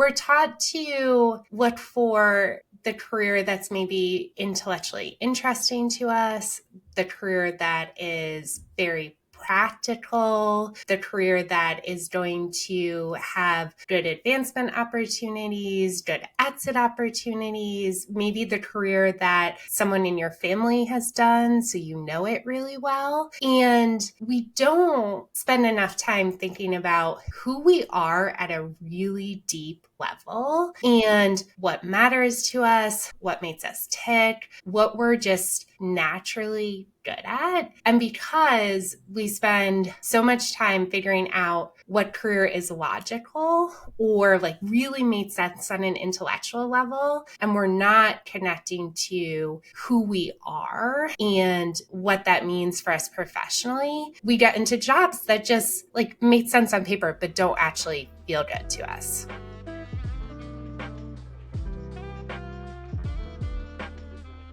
we're taught to look for the career that's maybe intellectually interesting to us, the career that is very practical, the career that is going to have good advancement opportunities, good exit opportunities, maybe the career that someone in your family has done, so you know it really well. And we don't spend enough time thinking about who we are at a really deep level and what matters to us, what makes us tick, what we're just naturally good at. And because we spend so much time figuring out what career is logical or like really made sense on an intellectual level, and we're not connecting to who we are and what that means for us professionally, we get into jobs that just like make sense on paper, but don't actually feel good to us.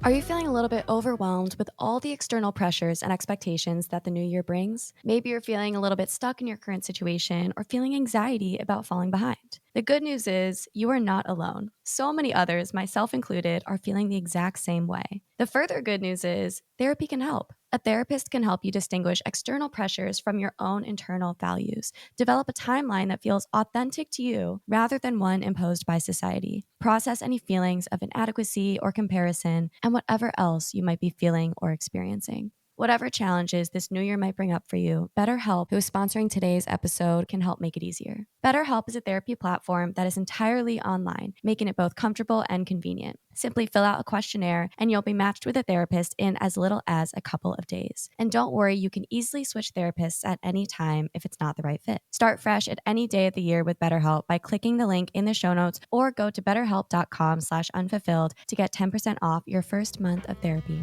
Are you feeling a little bit overwhelmed with all the external pressures and expectations that the new year brings? Maybe you're feeling a little bit stuck in your current situation or feeling anxiety about falling behind. The good news is you are not alone. So many others, myself included, are feeling the exact same way. The further good news is therapy can help. A therapist can help you distinguish external pressures from your own internal values, develop a timeline that feels authentic to you rather than one imposed by society, process any feelings of inadequacy or comparison, and whatever else you might be feeling or experiencing. Whatever challenges this new year might bring up for you, BetterHelp, who is sponsoring today's episode, can help make it easier. BetterHelp is a therapy platform that is entirely online, making it both comfortable and convenient. Simply fill out a questionnaire and you'll be matched with a therapist in as little as a couple of days. And don't worry, you can easily switch therapists at any time if it's not the right fit. Start fresh at any day of the year with BetterHelp by clicking the link in the show notes or go to betterhelp.com/unfulfilled to get 10% off your first month of therapy.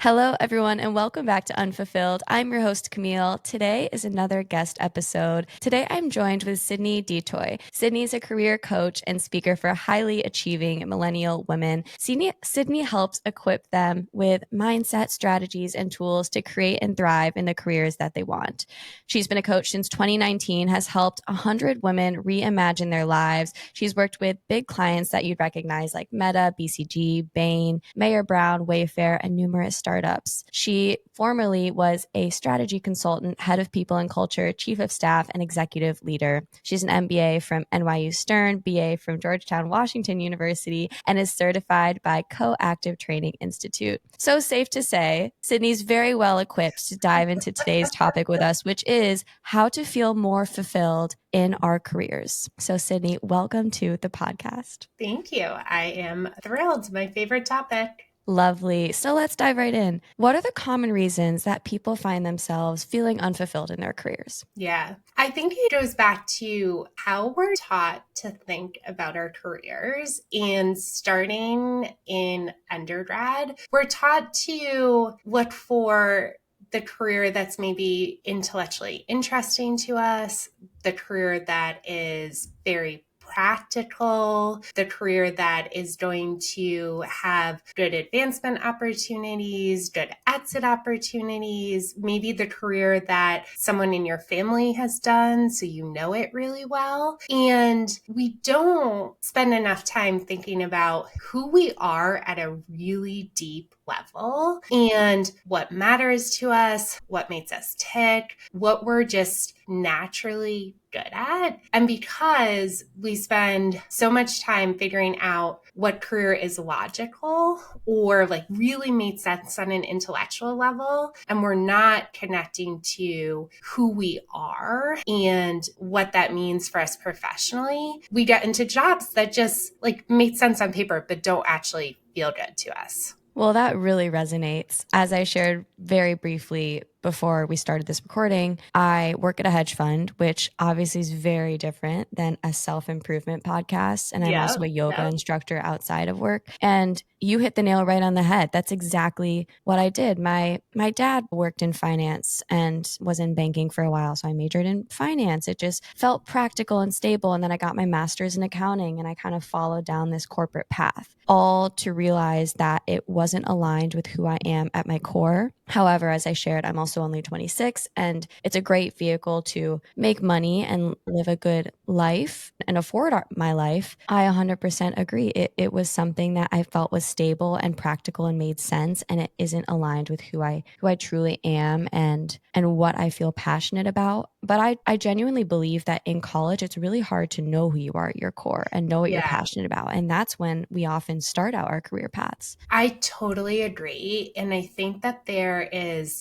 Hello, everyone, and welcome back to Unfulfilled. I'm your host, Camille. Today is another guest episode. Today, I'm joined with Cydnee Detoy. Cydnee is a career coach and speaker for highly achieving millennial women. Cydnee helps equip them with mindset, strategies, and tools to create and thrive in the careers that they want. She's been a coach since 2019, has helped 100 women reimagine their lives. She's worked with big clients that you'd recognize like Meta, BCG, Bain, Mayer Brown, Wayfair, and numerous startups. She formerly was a strategy consultant, head of people and culture, chief of staff, and executive leader. She's an MBA from NYU Stern, BA from Georgetown Washington University, and is certified by Coactive Training Institute. So safe to say, Cydnee's very well equipped to dive into today's topic with us, which is how to feel more fulfilled in our careers. So Cydnee, welcome to the podcast. Thank you. I am thrilled. My favorite topic. Lovely. So let's dive right in. What are the common reasons that people find themselves feeling unfulfilled in their careers? Yeah, I think it goes back to how we're taught to think about our careers. And starting in undergrad, we're taught to look for the career that's maybe intellectually interesting to us, the career that is very practical, the career that is going to have good advancement opportunities, good exit opportunities, maybe the career that someone in your family has done, so you know it really well. And we don't spend enough time thinking about who we are at a really deep level and what matters to us, what makes us tick, what we're just naturally good at. And because we spend so much time figuring out what career is logical or like really made sense on an intellectual level, and we're not connecting to who we are and what that means for us professionally, we get into jobs that just like make sense on paper, but don't actually feel good to us. Well, that really resonates. As I shared very briefly before we started this recording, I work at a hedge fund, which obviously is very different than a self-improvement podcast. And I'm also a yoga instructor outside of work. And you hit the nail right on the head. That's exactly what I did. My dad worked in finance and was in banking for a while. So I majored in finance. It just felt practical and stable. And then I got my master's in accounting and I kind of followed down this corporate path, all to realize that it wasn't aligned with who I am at my core. However, as I shared, I'm also also only 26, and it's a great vehicle to make money and live a good life and afford my life. I 100% agree. It was something that I felt was stable and practical and made sense, and it isn't aligned with who I truly am and what I feel passionate about. But I genuinely believe that in college, it's really hard to know who you are at your core and know what you're Yeah. passionate about. And that's when we often start out our career paths. I totally agree. And I think that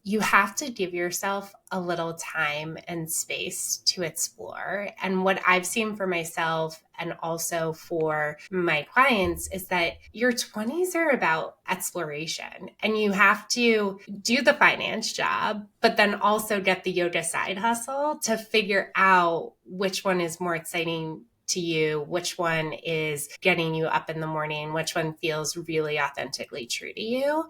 you have to give yourself a little time and space to explore. And what I've seen for myself and also for my clients is that your 20s are about exploration, and you have to do the finance job, but then also get the yoga side hustle to figure out which one is more exciting to you, which one is getting you up in the morning, which one feels really authentically true to you.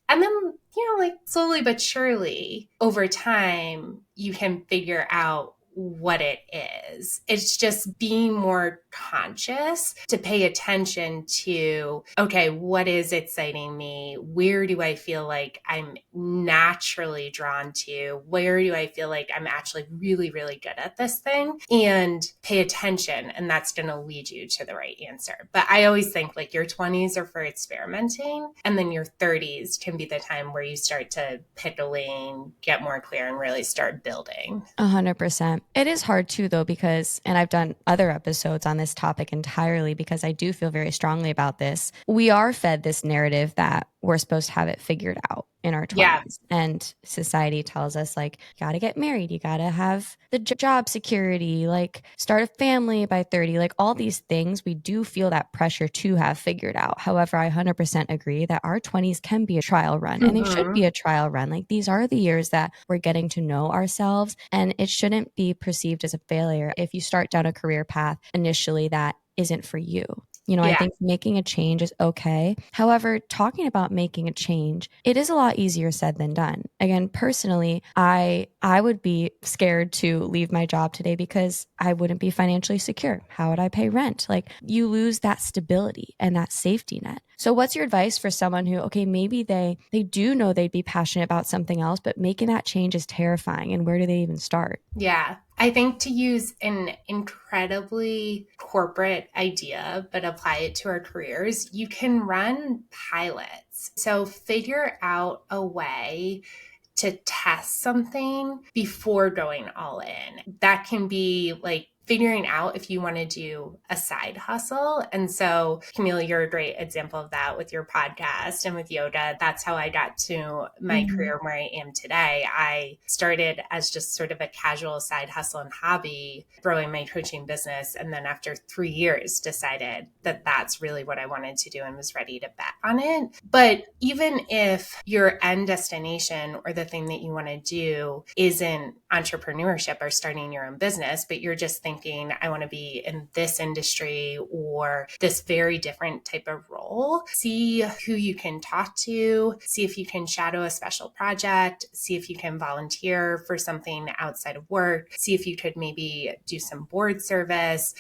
And then, like slowly but surely over time, you can figure out what it is. It's just being more conscious to pay attention to, okay, what is exciting me? Where do I feel like I'm naturally drawn to? Where do I feel like I'm actually really, really good at this thing? And pay attention. And that's going to lead you to the right answer. But I always think like your 20s are for experimenting, and then your 30s can be the time where you start to pick a lane, get more clear, and really start building. 100%. It is hard too, though, because, and I've done other episodes on this topic entirely because I do feel very strongly about this. We are fed this narrative that we're supposed to have it figured out in our 20s. Yeah. And society tells us, like, you got to get married, you got to have the job security, like, start a family by 30, like, all these things. We do feel that pressure to have figured out. However, I 100% agree that our 20s can be a trial run, and they should be a trial run. Like, these are the years that we're getting to know ourselves, and it shouldn't be perceived as a failure if you start down a career path initially that isn't for you. I think making a change is okay. However, talking about making a change, it is a lot easier said than done. Again, personally, I would be scared to leave my job today because I wouldn't be financially secure. How would I pay rent? Like, you lose that stability and that safety net. So what's your advice for someone who, okay, maybe they do know they'd be passionate about something else, but making that change is terrifying, and where do they even start? Yeah. I think to use an incredibly corporate idea, but apply it to our careers, you can run pilots. So figure out a way to test something before going all in. That can be like figuring out if you want to do a side hustle. And so, Camille, you're a great example of that with your podcast and with yoga. That's how I got to my career where I am today. I started as just sort of a casual side hustle and hobby, growing my coaching business. And then after 3 years, decided that that's really what I wanted to do and was ready to bet on it. But even if your end destination or the thing that you want to do isn't entrepreneurship or starting your own business, but you're just thinking, I want to be in this industry or this very different type of role, see who you can talk to, see if you can shadow a special project, see if you can volunteer for something outside of work, see if you could maybe do some board service.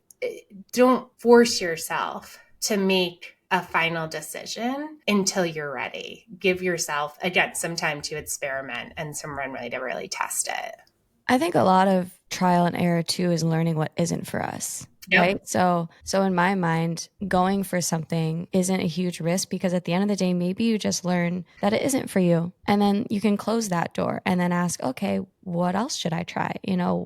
Don't force yourself to make a final decision until you're ready. Give yourself, again, some time to experiment and some runway to really test it. I think a lot of trial and error too is learning what isn't for us. Yep. Right. So in my mind, going for something isn't a huge risk because at the end of the day, maybe you just learn that it isn't for you. And then you can close that door and then ask, okay, what else should I try?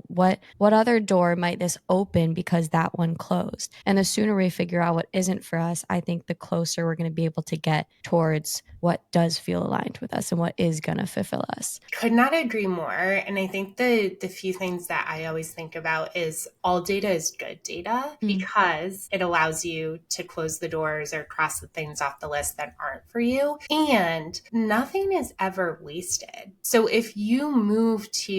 What other door might this open because that one closed? And the sooner we figure out what isn't for us, I think the closer we're going to be able to get towards what does feel aligned with us and what is going to fulfill us. Could not agree more. And I think the few things that I always think about is all data is good data because it allows you to close the doors or cross the things off the list that aren't for you. And nothing is ever wasted. So if you move to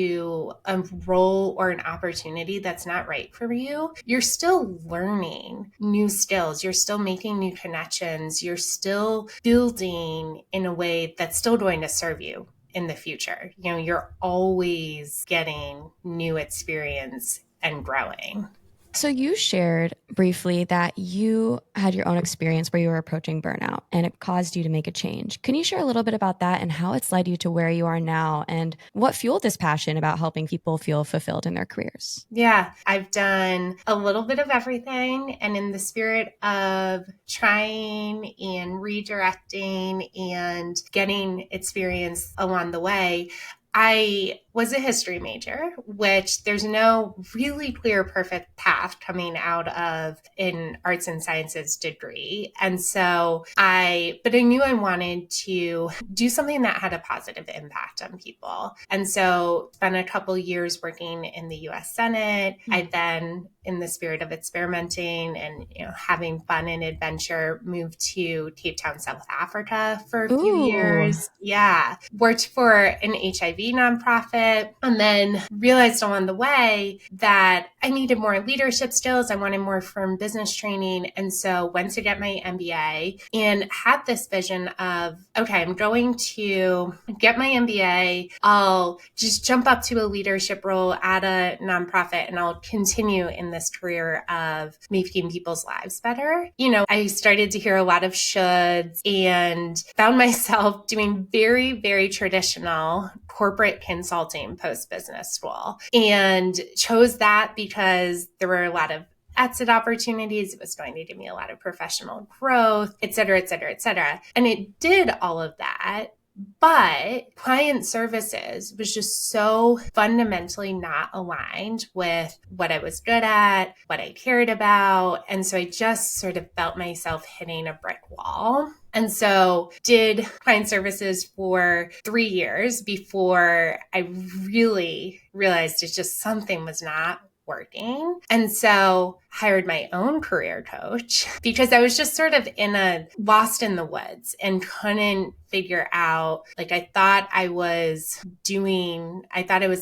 a role or an opportunity that's not right for you, you're still learning new skills. You're still making new connections. You're still building in a way that's still going to serve you in the future. You're always getting new experience and growing. So you shared briefly that you had your own experience where you were approaching burnout and it caused you to make a change. Can you share a little bit about that and how it's led you to where you are now and what fueled this passion about helping people feel fulfilled in their careers? Yeah, I've done a little bit of everything. And in the spirit of trying and redirecting and getting experience along the way, I was a history major, which there's no really clear, perfect path coming out of an arts and sciences degree. And so but I knew I wanted to do something that had a positive impact on people. And so spent a couple years working in the US Senate. I then, in the spirit of experimenting and having fun and adventure, moved to Cape Town, South Africa for a few years. Yeah. Worked for an HIV nonprofit, and then realized along the way that I needed more leadership skills. I wanted more firm business training. And so went to get my MBA and had this vision of, okay, I'm going to get my MBA. I'll just jump up to a leadership role at a nonprofit and I'll continue in this career of making people's lives better. I started to hear a lot of shoulds and found myself doing very, very traditional corporate consulting post business school, and chose that because there were a lot of exit opportunities. It was going to give me a lot of professional growth, et cetera, et cetera, et cetera. And it did all of that. But client services was just so fundamentally not aligned with what I was good at, what I cared about. And so I just sort of felt myself hitting a brick wall. And so did client services for 3 years before I really realized it's just something was not working. And so hired my own career coach because I was just sort of lost in the woods and couldn't figure out, I thought I was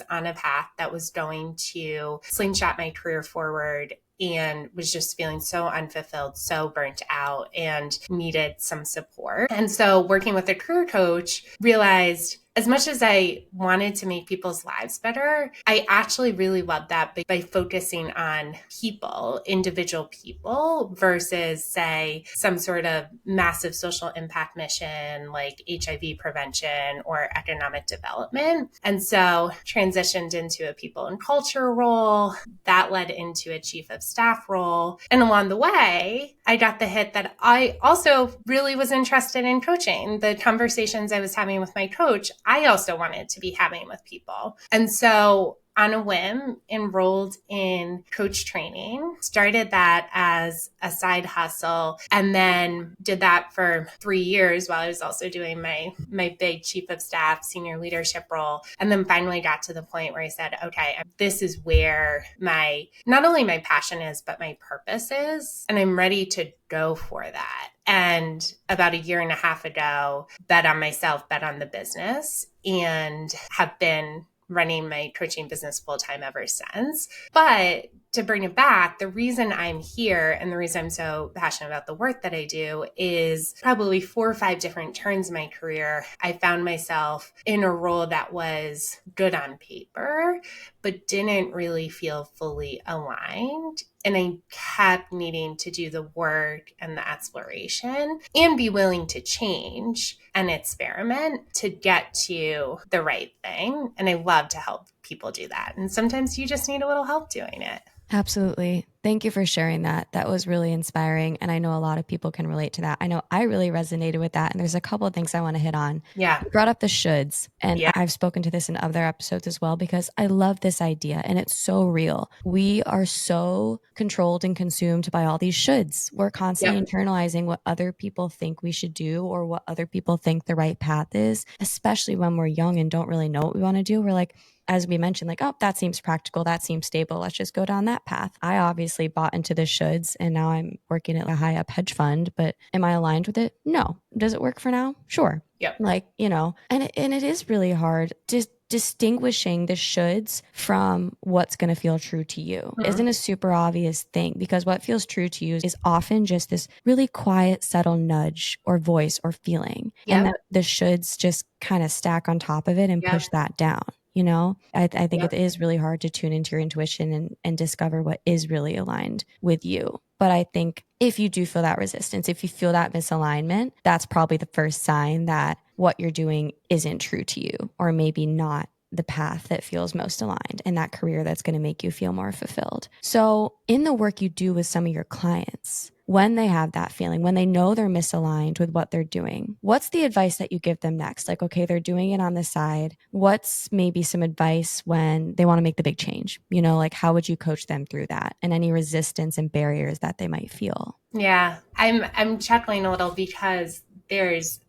on a path that was going to slingshot my career forward, and was just feeling so unfulfilled, so burnt out, and needed some support. And so working with a career coach, realized as much as I wanted to make people's lives better, I actually really loved that by focusing on people, individual people, versus, say, some sort of massive social impact mission like HIV prevention or economic development. And so transitioned into a people and culture role that led into a chief of staff role. And along the way, I got the hit that I also really was interested in coaching. The conversations I was having with my coach, I also wanted to be having with people. And so on a whim, enrolled in coach training, started that as a side hustle, and then did that for 3 years while I was also doing my big chief of staff, senior leadership role. And then finally got to the point where I said, okay, this is where not only my passion is, but my purpose is, and I'm ready to go for that. And about 1.5 years ago, bet on myself, bet on the business, and have been running my coaching business full time ever since. But to bring it back, the reason I'm here and the reason I'm so passionate about the work that I do is probably 4 or 5 different turns in my career. I found myself in a role that was good on paper, but didn't really feel fully aligned. And I kept needing to do the work and the exploration and be willing to change and experiment to get to the right thing. And I love to help people do that. And sometimes you just need a little help doing it. Absolutely. Thank you for sharing that. That was really inspiring. And I know a lot of people can relate to that. I know I really resonated with that. And there's a couple of things I want to hit on. Yeah. You brought up the shoulds. And I've spoken to this in other episodes as well, because I love this idea and it's so real. We are so controlled and consumed by all these shoulds. We're constantly internalizing what other people think we should do or what other people think the right path is, especially when we're young and don't really know what we want to do. We're like, as we mentioned, like, oh, that seems practical. That seems stable. Let's just go down that path. I obviously bought into the shoulds and now I'm working at a high up hedge fund, but am I aligned with it? No. Does it work for now? Sure. Yep. And it is really hard to distinguishing the shoulds from what's going to feel true to you isn't a super obvious thing, because what feels true to you is often just this really quiet, subtle nudge or voice or feeling. And that the shoulds just kind of stack on top of it and push that down. You know, I think Yep. it is really hard to tune into your intuition and discover what is really aligned with you. But I think if you do feel that resistance, if you feel that misalignment, that's probably the first sign that what you're doing isn't true to you, or maybe not the path that feels most aligned and that career that's going to make you feel more fulfilled. So, in the work you do with some of your clients, when they have that feeling, when they know they're misaligned with what they're doing, what's the advice that you give them next? Like, okay, they're doing it on the side. What's maybe some advice when they want to make the big change? You know, like how would you coach them through that and any resistance and barriers that they might feel? Yeah, I'm chuckling a little because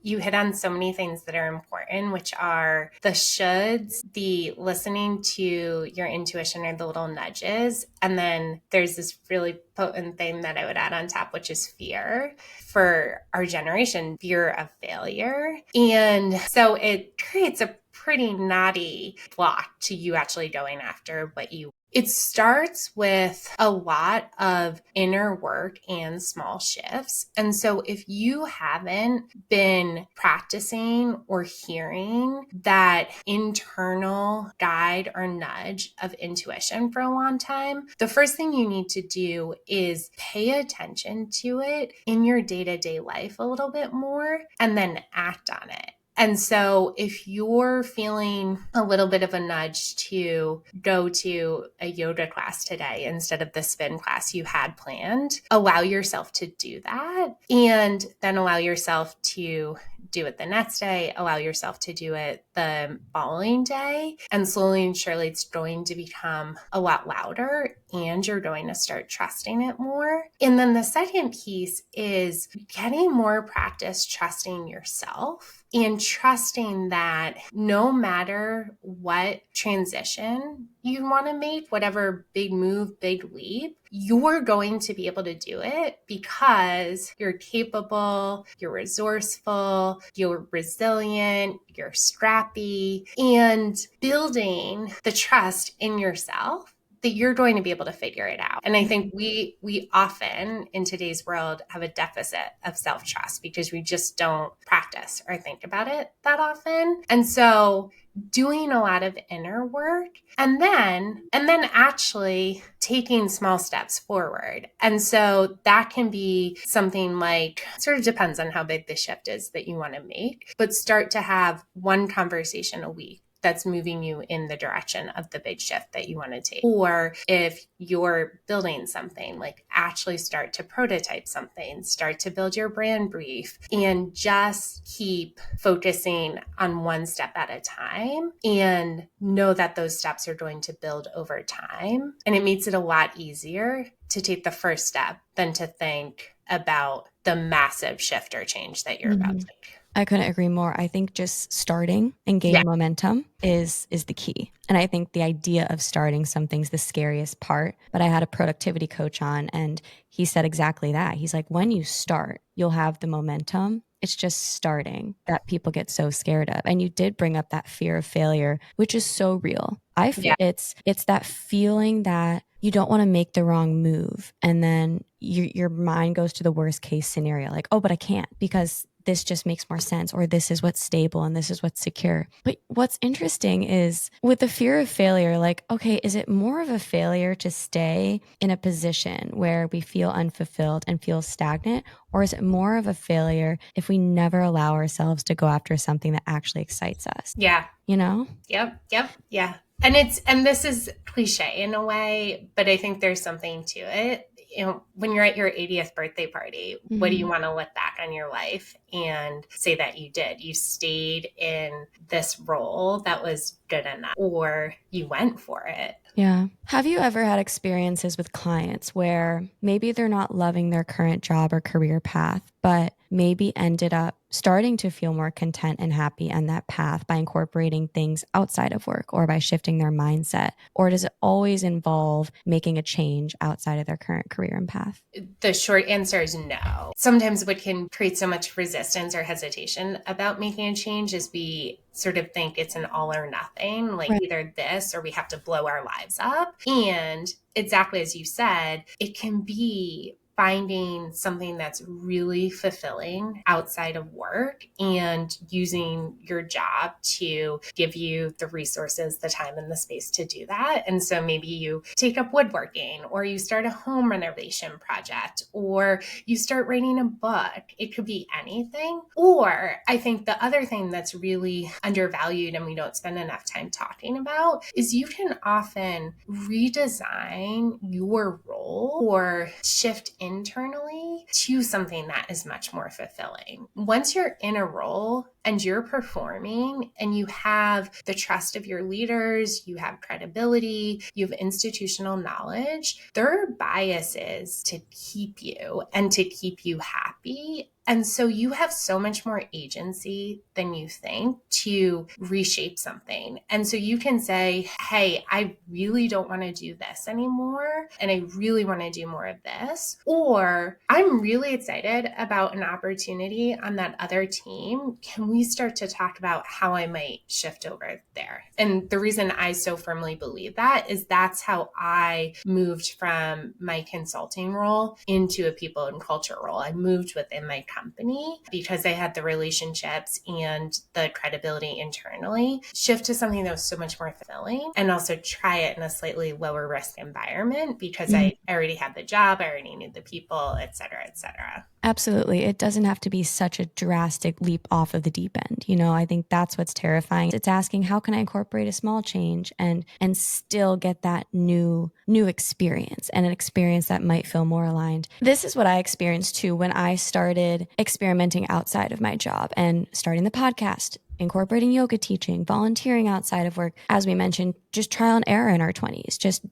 you hit on so many things that are important, which are the shoulds, the listening to your intuition or the little nudges. And then there's this really potent thing that I would add on top, which is fear. For our generation, fear of failure. And so it creates a pretty knotty block to you actually going after what you. It starts with a lot of inner work and small shifts. And so if you haven't been practicing or hearing that internal guide or nudge of intuition for a long time, the first thing you need to do is pay attention to it in your day-to-day life a little bit more and then act on it. And so if you're feeling a little bit of a nudge to go to a yoga class today instead of the spin class you had planned, allow yourself to do that and then allow yourself to do it the next day, allow yourself to do it the following day. And slowly and surely, it's going to become a lot louder and you're going to start trusting it more. And then the second piece is getting more practice trusting yourself and trusting that no matter what transition you want to make, whatever big move, big leap, you're going to be able to do it because you're capable, you're resourceful, you're resilient, you're scrappy, and building the trust in yourself that you're going to be able to figure it out. And I think we often in today's world have a deficit of self-trust because we just don't practice or think about it that often. And so doing a lot of inner work and then actually taking small steps forward. And so that can be something like, sort of depends on how big the shift is that you want to make, but start to have one conversation a week that's moving you in the direction of the big shift that you want to take. Or if you're building something, like actually start to prototype something, start to build your brand brief, and just keep focusing on one step at a time and know that those steps are going to build over time. And it makes it a lot easier to take the first step than to think about the massive shift or change that you're about to make. I couldn't agree more. I think just starting and gaining momentum is the key. And I think the idea of starting something's the scariest part. But I had a productivity coach on and he said exactly that. He's like, when you start, you'll have the momentum. It's just starting that people get so scared of. And you did bring up that fear of failure, which is so real. I feel it's that feeling that you don't want to make the wrong move. And then your mind goes to the worst case scenario, like, oh, but I can't because this just makes more sense, or this is what's stable and this is what's secure. But what's interesting is with the fear of failure, like, okay, is it more of a failure to stay in a position where we feel unfulfilled and feel stagnant? Or is it more of a failure if we never allow ourselves to go after something that actually excites us? Yeah. You know? Yep. Yeah. And this is cliche in a way, but I think there's something to it. You know, when you're at your 80th birthday party, what do you want to look back on your life and say that you did? You stayed in this role that was good enough, or you went for it. Yeah. Have you ever had experiences with clients where maybe they're not loving their current job or career path, but maybe ended up starting to feel more content and happy on that path by incorporating things outside of work or by shifting their mindset? Or does it always involve making a change outside of their current career and path? The short answer is no. Sometimes what can create so much resistance or hesitation about making a change is we sort of think it's an all or nothing, like either this or we have to blow our lives up. And exactly as you said, it can be finding something that's really fulfilling outside of work and using your job to give you the resources, the time, and the space to do that. And so maybe you take up woodworking, or you start a home renovation project, or you start writing a book. It could be anything. Or I think the other thing that's really undervalued and we don't spend enough time talking about is you can often redesign your role or shift internally to something that is much more fulfilling. Once you're in a role and you're performing and you have the trust of your leaders, you have credibility, you have institutional knowledge, there are biases to keep you and to keep you happy. And so you have so much more agency than you think to reshape something. And so you can say, hey, I really don't want to do this anymore, and I really want to do more of this. Or I'm really excited about an opportunity on that other team. Can we start to talk about how I might shift over there? And the reason I so firmly believe that is that's how I moved from my consulting role into a people and culture role. I moved within my company because I had the relationships and the credibility internally, shift to something that was so much more fulfilling, and also try it in a slightly lower risk environment because I already had the job, I already knew the people, et cetera, et cetera. Absolutely. It doesn't have to be such a drastic leap off of the deep end. I think that's what's terrifying. It's asking, how can I incorporate a small change and still get that new experience, and an experience that might feel more aligned. This is what I experienced too when I started experimenting outside of my job and starting the podcast, incorporating yoga teaching, volunteering outside of work. As we mentioned, just trial and error in our 20s, just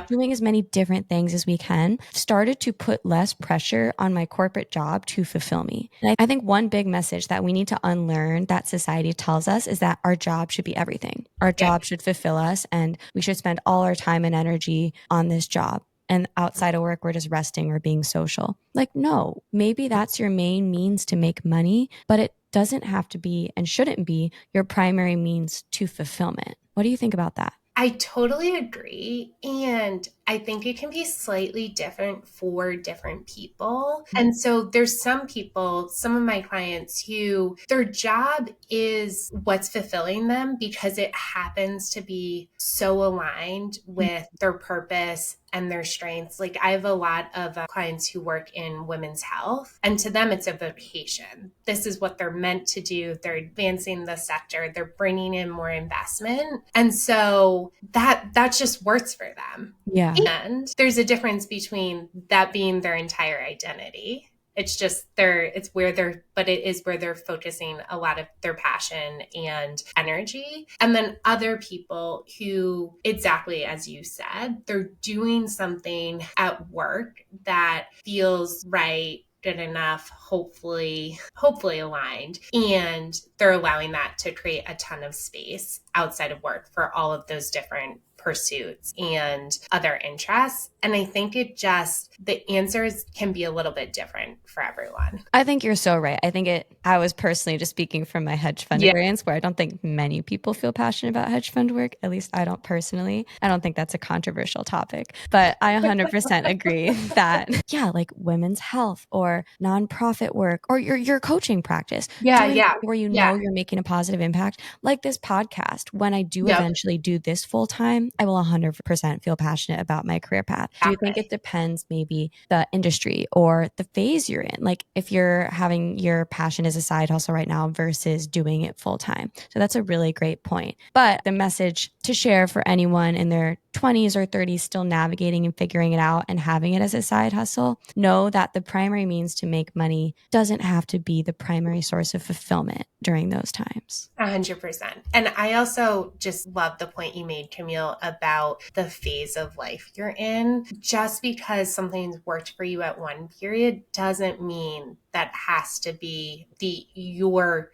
doing as many different things as we can, started to put less pressure on my corporate job to fulfill me. And I think one big message that we need to unlearn that society tells us is that our job should be everything. Our job should fulfill us, and we should spend all our time and energy on this job. And outside of work, we're just resting or being social. Like, no, maybe that's your main means to make money, but it doesn't have to be and shouldn't be your primary means to fulfillment. What do you think about that? I totally agree. And I think it can be slightly different for different people. And so there's some people, some of my clients, who their job is what's fulfilling them because it happens to be so aligned with their purpose and their strengths. Like, I have a lot of clients who work in women's health, and to them, it's a vocation. This is what they're meant to do. They're advancing the sector. They're bringing in more investment. And so that just works for them. Yeah. And there's a difference between that being their entire identity. It's just it is where they're focusing a lot of their passion and energy. And then other people who, exactly as you said, they're doing something at work that feels right, good enough, hopefully aligned. And they're allowing that to create a ton of space outside of work for all of those different pursuits and other interests. And I think the answers can be a little bit different for everyone. I think you're so right. I was personally just speaking from my hedge fund experience, where I don't think many people feel passionate about hedge fund work. At least I don't personally. I don't think that's a controversial topic, but I 100% agree that, like women's health or nonprofit work or your coaching practice, where you're making a positive impact, like this podcast. When I do eventually do this full time, I will 100% feel passionate about my career path. Do you think it depends maybe the industry or the phase you're in? Like, if you're having your passion as a side hustle right now versus doing it full time. So that's a really great point. But the message to share for anyone in their 20s or 30s still navigating and figuring it out and having it as a side hustle, know that the primary means to make money doesn't have to be the primary source of fulfillment during those times. 100%. And I also just love the point you made, Camille, about the phase of life you're in. Just because something's worked for you at one period doesn't mean that has to be your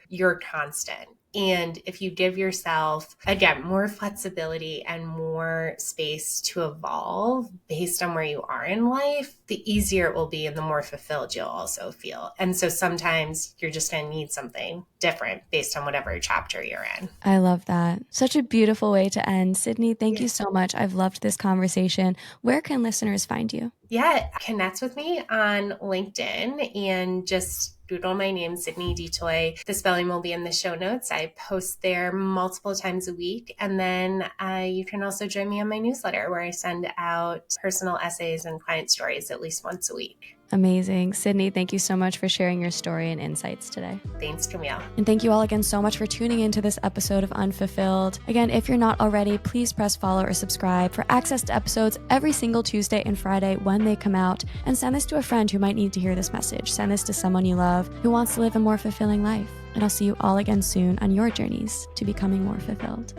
constant. And if you give yourself, again, more flexibility and more space to evolve based on where you are in life, the easier it will be and the more fulfilled you'll also feel. And so sometimes you're just going to need something different based on whatever chapter you're in. I love that. Such a beautiful way to end. Cydnee, thank you so much. I've loved this conversation. Where can listeners find you? Yeah, connect with me on LinkedIn and just Google my name, Cydnee Detoy. The spelling will be in the show notes. I post there multiple times a week. And then you can also join me on my newsletter where I send out personal essays and client stories at least once a week. Amazing. Cydnee, thank you so much for sharing your story and insights today. Thanks, Camille. And thank you all again so much for tuning into this episode of Unfulfilled. Again, if you're not already, please press follow or subscribe for access to episodes every single Tuesday and Friday when they come out. And send this to a friend who might need to hear this message. Send this to someone you love who wants to live a more fulfilling life. And I'll see you all again soon on your journeys to becoming more fulfilled.